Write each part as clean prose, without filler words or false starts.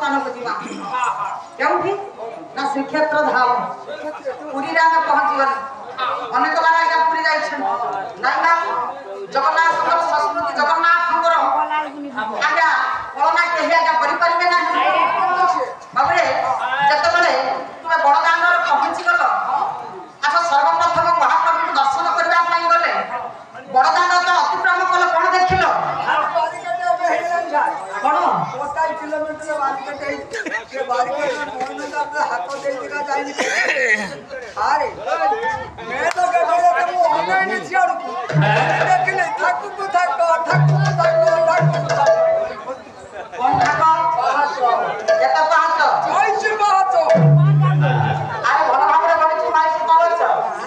स्थान को जीवा केउठी ना श्रीक्षेत्र धाम पुरी रे हम पहुंची गली अनेक बार आगे पुरी जाई छन नाही ना जगन्नाथ संस्कृति जगन्नाथ हमरो आगा कोना के आगा करि परिबे ना बाबरे जतबले तुमे बड़दांड रे पहुंची गलो अच्छा सर्वप्रथम महाप्रभु दर्शन करबा पई गले बड़दांड तो अतिक्रम कल कोन देखिलो कोन 45 किलोमीटर बारिकेड के बारिकेड कोन में अपने हाथ दे दिखा जाई अरे मैं तो कहता हूं तुम ऑनलाइन छियाड़ देखले ठाकुर को ठाकुर कोन ठाकुर एता बात जय बात अरे भला भाबरे बड़ी माई से पावछ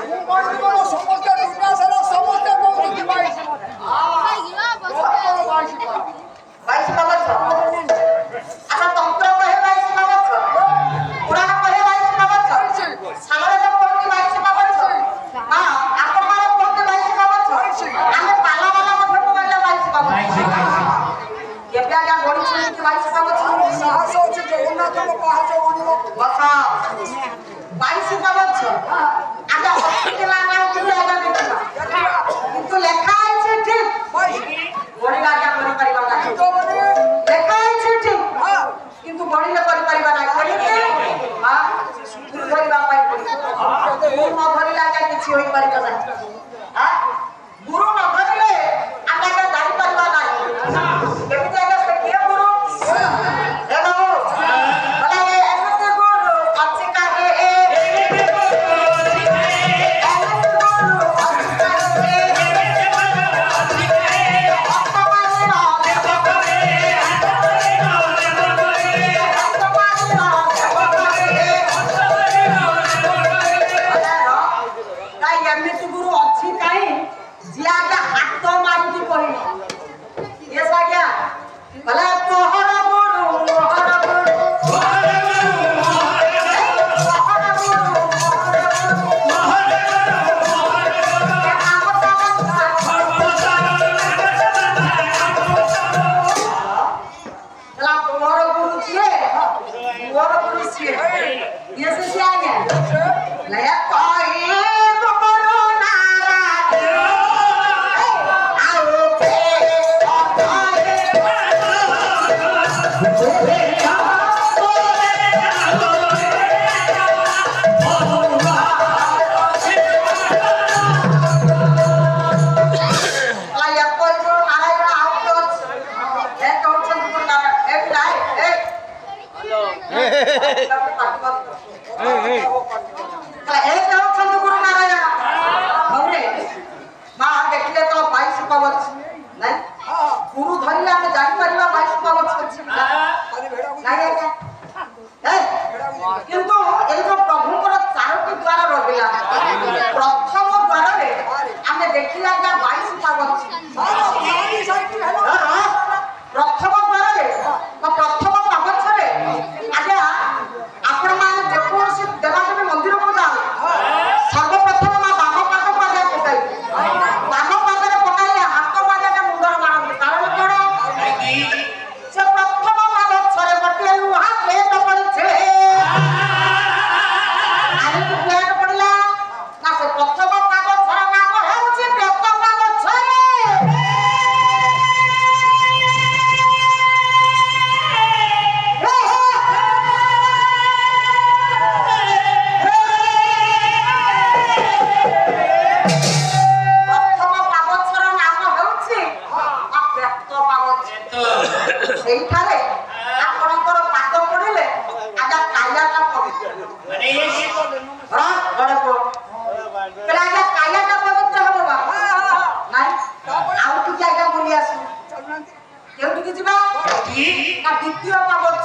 मु कोन को समस्त दुनिया सारा समस्त को की माई बाईस पावछ अच्छा तंत्र कहे बाईस पावछ पुराण कहे बाईस पावछ सामरे जब कोन बाईस पावछ हां आपण मारे कोन बाईस पावछ आमे पाला वाला मथे को वाला बाईस पावछ केबे आगा गोड़ी छुनी की बाईस पावछ साहस होछ जगन्नाथ को पहाड़ बनिबो बसा बाईस पावछ आगा हॉस्पिटल आना कि आगा देखला किंतु लेखा है ठीक गोड़ी आगा करि परिबा ना तो लेखा है ठीक हां किंतु गोड़ी ले करि परिबा ना कहि हां सुधुर धरिबा पाई गुरु न धरिला आगा किछि होई परिबा ना हां गुरु न धरिले आगा के जाई परिबा ना केमि आगा से के गुरु हे बाबू भला ए एते गुरु अच्छी काहे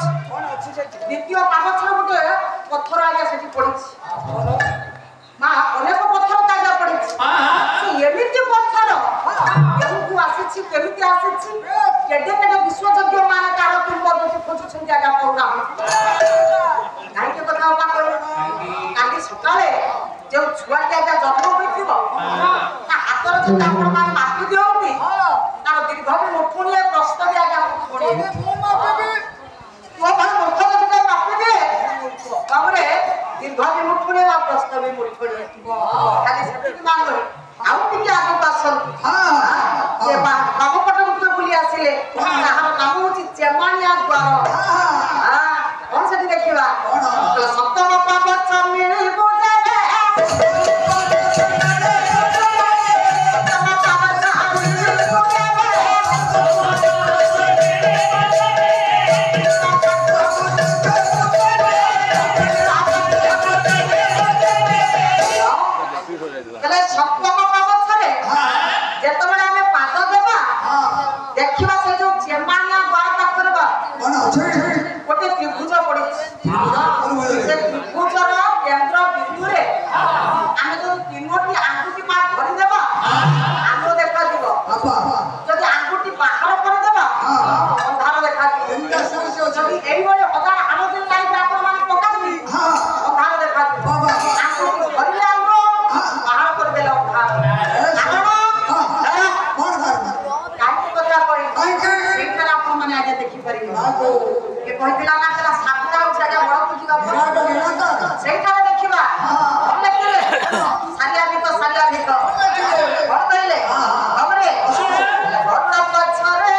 द्वितीय पावछर गोटे पत्थर आगे सेठी पड़िछि मां अनेक पत्थर ताजा पड़िछि से एमिति पत्थर केहू आसीछि केमिति आसीछि केडे केडे विश्वजज्ञ मान कार तुम बदति खोजुछन जागा पौरा नाही के कथा बा कहले काली सकाळे जे छुआ के आगा जन्म होइथिबो ता हातर जे आपण मान मापि दियोंती तार दीर्घ मुठुनिया प्रश्न भी आगा पड़े तो भाई मूर्ख ବି ମୁଡି ପଡି ଖାଲି ସେତିକି ମାନ ଆଉ ଟିକେ ଆଗକୁ ଆସନ୍ତୁ ସେ ବାମପଟକୁ ବୁଲି ଆସିଲେ ଯାହାର ନାମ ହଉଛି ଚେମାଣିଆ ଦ୍ୱାର କଣ ସେଠି ଦେଖିବା ସପ୍ତମ ପାବଛ ମିଳିବୁ ସପ୍ତମ ପାବଛରେ ଯେତେବେଳେ ଆମେ ପାଦ ଦେବା ଦେଖିବା ସେ ଯୋଉ ଚେମାଣିଆ ଦ୍ୱାର ପାଖରେ ଗୋଟେ ତ୍ରିଭୁଜ ପଡିଛି ସେ ତ୍ରିଭୁଜର କେନ୍ଦ୍ର ବିନ୍ଦୁରେ ଆମେ ଯଦି ତିନୋଟି ଆଙ୍ଗୁଠି ମା ଧରିଦେବା ଆଗ ଦେଖାଯିବ ଯଦି ଆଙ୍ଗୁଠି ବାହାର କରିଦେବା ଅନ୍ଧାର ଦେଖାଯିବ ଯଦି ଏଇଭଳି ଅଧା ଆଣତି ଲାଇଟ୍ ଆପଣମାନେ ପକାନ୍ତି ଅନ୍ଧାର ଦେଖାଯିବ ଆଙ୍ଗୁଠି ଧରିଲେ ଆଗ ବାହାର କରିଦେଲେ ଅନ୍ଧାର ସେଇଟାରେ ଆପଣମାନେ ଆଜ୍ଞା ଦେଖିପାରିବେ ଏ କହିଥିଲା ନା ସେଟା ସାପୁରା ହଉଛି ଆଜ୍ଞା ବଡ ପୂଜିକା ସେଇଟାରେ ଦେଖିବା କଣ ଦେଖିଲେ ସାଲିଆ ଭିତ କଣ କହିଲେ ଭାବରେ ଘର ପଛରେ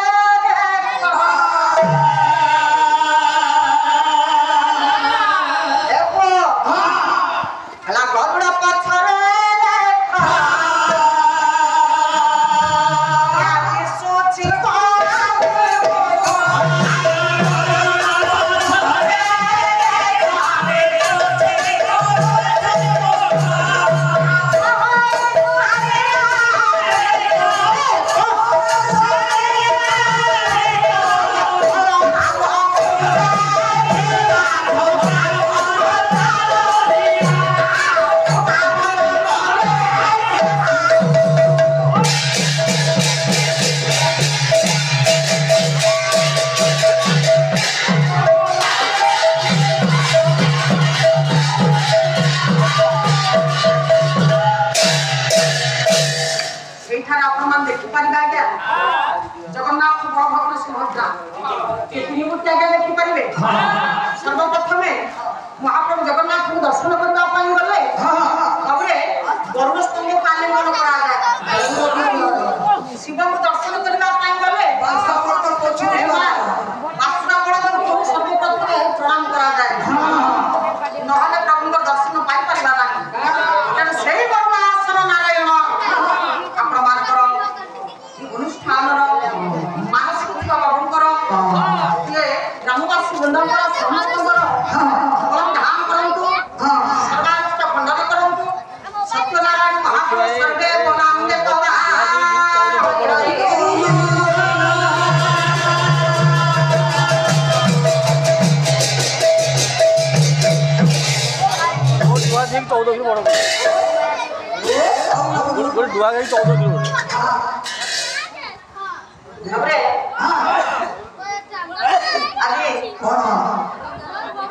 ହେଲା ଘର ପଛରେ ଦେଖିପାରିବେ ଆଜ୍ଞା ଜଗନ୍ନାଥ ବଳଭଦ୍ର ସୁଭଦ୍ରା ତିନି ମୂର୍ତ୍ତି ଆଜ୍ଞା ଦେଖିପାରିବେ ସର୍ବପ୍ରଥମେ ମହାପ୍ରଭୁ ଜଗନ୍ନାଥଙ୍କୁ ଦର୍ଶନ କରିବା ପାଇଁ ଗଲେ ତାପରେ ଗରୁଡ଼ ସ୍ତମ୍ଭକୁ ଆଲିଙ୍ଗନ କରାଯାଏ ଶିବଙ୍କୁ ଦର୍ଶନ କରିବା ପାଇଁ ଗଲେ ବାସୁରା ବଳଦେବଙ୍କୁ ସର୍ବପ୍ରଥମେ ପ୍ରଣାମ କରାଯାଏ ନହେଲେ ପ୍ରଭୁଙ୍କ ଦର୍ଶନ ପାଇପାରିବା ନାହିଁ ତେଣୁ ସେଇ ବରୁଣାସନ ନାରାୟଣ ଆପଣମାନଙ୍କର ଅନୁଷ୍ଠାନର ମାନସିକ ପ୍ରଭୁଙ୍କର ଯେ ଗ୍ରାମବାସୀ ବୃନ୍ଦଙ୍କର ସମସ୍ତଙ୍କର ଧାମ କରନ୍ତୁ ସର୍ବାନ୍ତ ଖଣ୍ଡନ କରନ୍ତୁ ସତ୍ୟନାରାୟଣ ମହାପ୍ରଭୁ ସର୍ବେ ବନାମେ डुआ गई 14 किलो हमरे